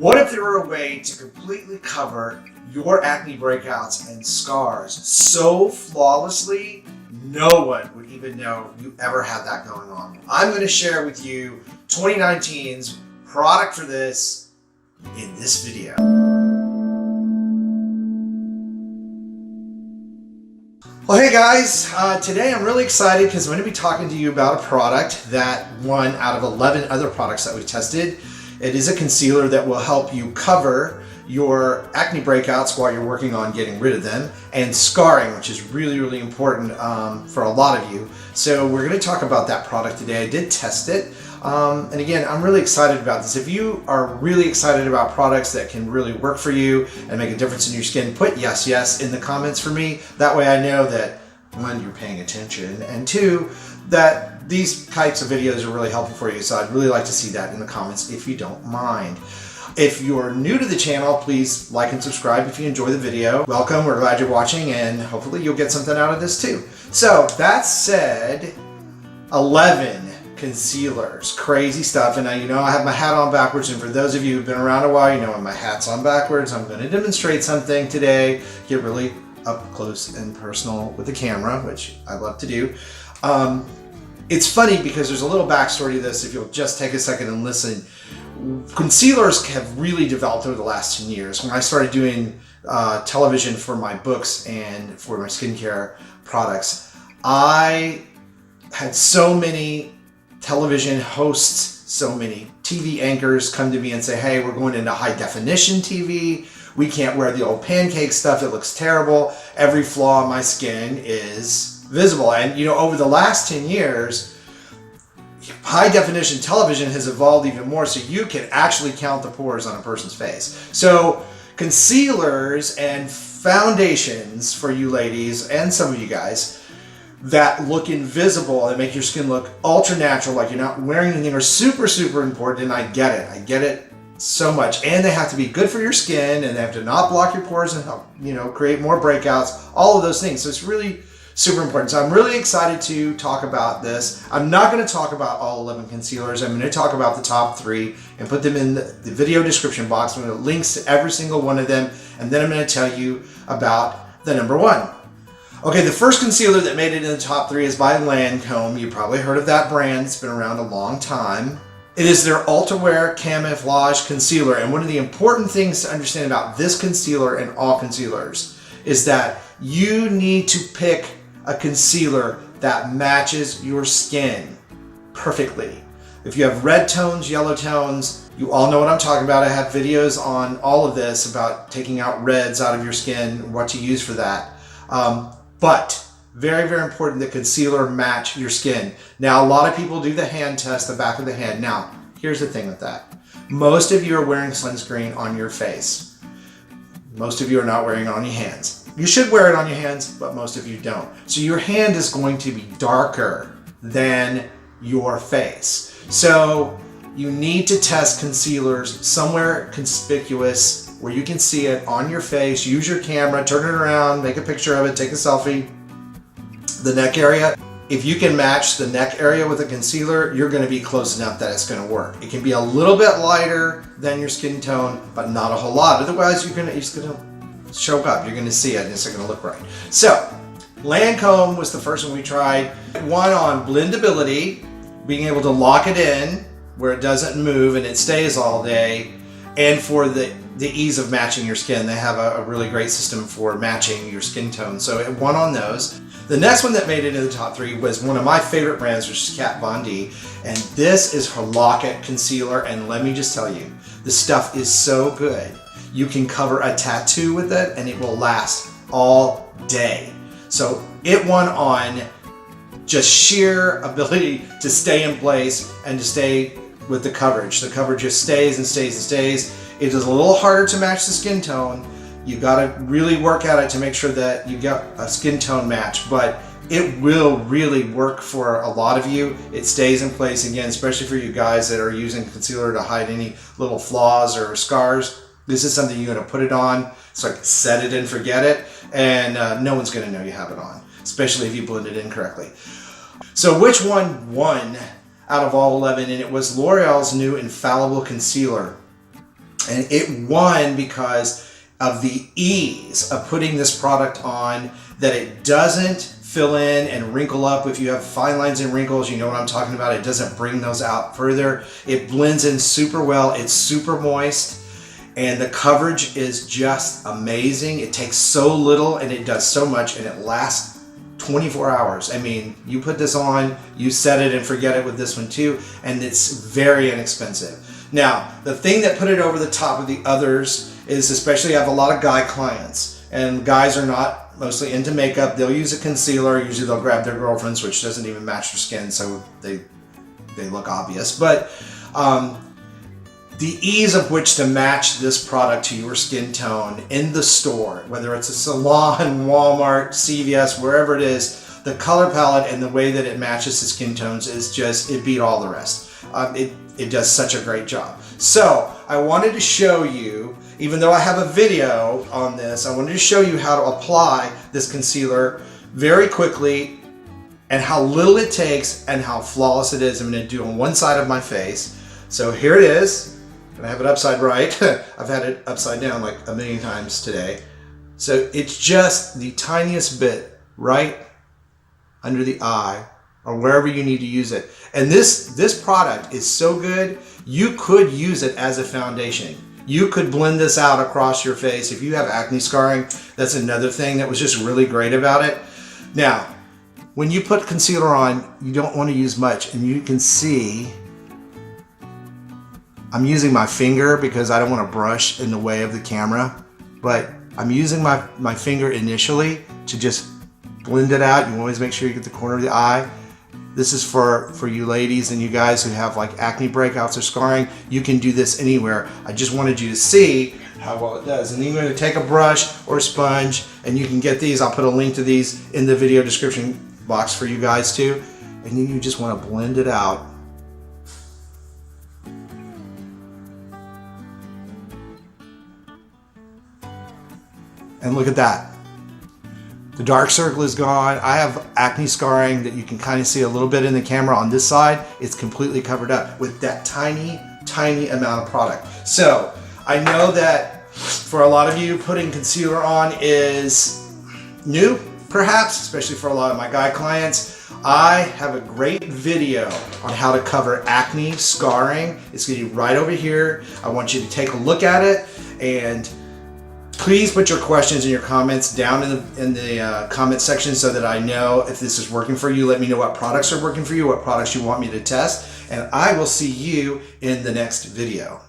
What if there were a way to completely cover your acne breakouts and scars so flawlessly no one would even know you ever had that going on? I'm going to share with you 2019's product for this in this video. Well, hey guys, today I'm really excited because I'm going to be talking to you about a product that one out of 11 other products that we tested. It is a concealer that will help you cover your acne breakouts while you're working on getting rid of them, and scarring, which is really important for a lot of you. So we're going to talk about that product today. I did test it, and again, I'm really excited about this. If you are really excited about products that can really work for you and make a difference in your skin, put yes in the comments for me. That way I know that, one, you're paying attention, and two, that these types of videos are really helpful for you. So I'd really like to see that in the comments if you don't mind. If you're new to the channel, please like and subscribe if you enjoy the video. Welcome, we're glad you're watching, and hopefully you'll get something out of this too. So that said, 11 concealers, crazy stuff. And you know I have my hat on backwards, and for those of you who've been around a while, you know when my hat's on backwards. I'm going to demonstrate something today, get really up close and personal with the camera, which I love to do. It's funny because there's a little backstory to this if you'll just take a second and listen. Concealers have really developed over the last 10 years. When I started doing television for my books and for my skincare products, I had so many television hosts, so many TV anchors come to me and say, hey, we're going into high definition TV. We can't wear the old pancake stuff. It looks terrible. Every flaw in my skin is visible. And you know, over the last 10 years, high definition television has evolved even more, so you can actually count the pores on a person's face. So concealers and foundations for you ladies and some of you guys that look invisible and make your skin look ultra natural, like you're not wearing anything, are super important. And I get it so much. And they have to be good for your skin, and they have to not block your pores and help, you know, create more breakouts, all of those things. So it's really super important. So I'm really excited to talk about this. I'm not going to talk about all 11 concealers. I'm going to talk about the top 3 and put them in the video description box. I'm going to links to every single one of them, and then I'm going to tell you about the number 1. Okay, the first concealer that made it in the top 3 is by Lancome. You probably heard of that brand. It's been around a long time. It is their Ultra Wear Camouflage Concealer, and one of the important things to understand about this concealer and all concealers is that you need to pick a concealer that matches your skin perfectly. If you have red tones, yellow tones, you all know what I'm talking about. I have videos on all of this about taking out reds out of your skin, what to use for that. But very important that concealer match your skin. Now, a lot of people do the hand test, the back of the hand. Now, here's the thing with that. Most of you are wearing sunscreen on your face. Most of you are not wearing it on your hands. You should wear it on your hands, but most of you don't. So your hand is going to be darker than your face. So you need to test concealers somewhere conspicuous where you can see it on your face. Use your camera, turn it around, make a picture of it, take a selfie. The neck area, if you can match the neck area with a concealer, you're going to be close enough that it's going to work. It can be a little bit lighter than your skin tone, but not a whole lot. Otherwise, you're just going to show up. You're going to see it, and it's not going to look right. So, Lancome was the first one we tried. One on blendability, being able to lock it in where it doesn't move and it stays all day, and for the ease of matching your skin. They have a really great system for matching your skin tone. So it won on those. The next one that made it into the top 3 was one of my favorite brands, which is Kat Von D. And this is her Lock-It Concealer. And let me just tell you, the stuff is so good. You can cover a tattoo with it and it will last all day. So it won on just sheer ability to stay in place and to stay with the coverage. The coverage just stays and stays and stays. It is a little harder to match the skin tone. You got to really work at it to make sure that you get a skin tone match, but it will really work for a lot of you. It stays in place, again, especially for you guys that are using concealer to hide any little flaws or scars. This is something you're going to put it on. It's like set it and forget it, and no one's going to know you have it on, especially if you blend it in correctly. So which one won out of all 11? And it was L'Oreal's new Infallible Concealer. And it won because of the ease of putting this product on, that it doesn't fill in and wrinkle up. If you have fine lines and wrinkles, you know what I'm talking about. It doesn't bring those out further. It blends in super well. It's super moist, and the coverage is just amazing. It takes so little and it does so much, and it lasts 24 hours. I mean, you put this on, you set it and forget it with this one too, and it's very inexpensive. Now, the thing that put it over the top of the others is, especially I have a lot of guy clients, and guys are not mostly into makeup. They'll use a concealer. Usually they'll grab their girlfriend's, which doesn't even match their skin, so they look obvious. But the ease of which to match this product to your skin tone in the store, whether it's a salon, Walmart, CVS, wherever it is, the color palette and the way that it matches the skin tones is just, it beat all the rest. It does such a great job. So I wanted to show you, even though I have a video on this, I wanted to show you how to apply this concealer very quickly and how little it takes and how flawless it is. I'm going to do on one side of my face. So here it is. And I have it upside right. I've had it upside down like a million times today. So it's just the tiniest bit right under the eye or wherever you need to use it. And this product is so good, you could use it as a foundation. You could blend this out across your face. If you have acne scarring, that's another thing that was just really great about it. Now, when you put concealer on, you don't want to use much, and you can see I'm using my finger because I don't want to brush in the way of the camera, but I'm using my finger initially to just blend it out. You always make sure you get the corner of the eye. This is for you ladies and you guys who have like acne breakouts or scarring. You can do this anywhere. I just wanted you to see how well it does. And then you're going to take a brush or a sponge, and you can get these. I'll put a link to these in the video description box for you guys too. And then you just want to blend it out. And look at that. The dark circle is gone. I have acne scarring that you can kind of see a little bit in the camera on this side. It's completely covered up with that tiny, tiny amount of product. So I know that for a lot of you, putting concealer on is new, perhaps, especially for a lot of my guy clients. I have a great video on how to cover acne scarring. It's going to be right over here. I want you to take a look at it, and please put your questions and your comments down in the comment section so that I know if this is working for you. Let me know what products are working for you, what products you want me to test, and I will see you in the next video.